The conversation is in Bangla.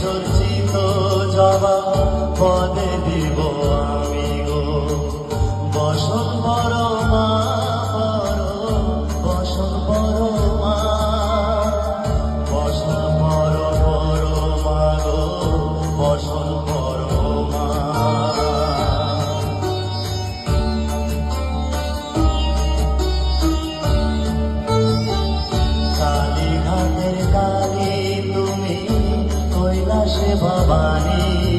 বিসর্জিত জবা পদে দিব আমি গো বসন বড় মা বসন বড় মা বসন বড় বড় মা গো বসন বড় মা কালীঘাটের কালী তুমি কৈলাসে ভবানী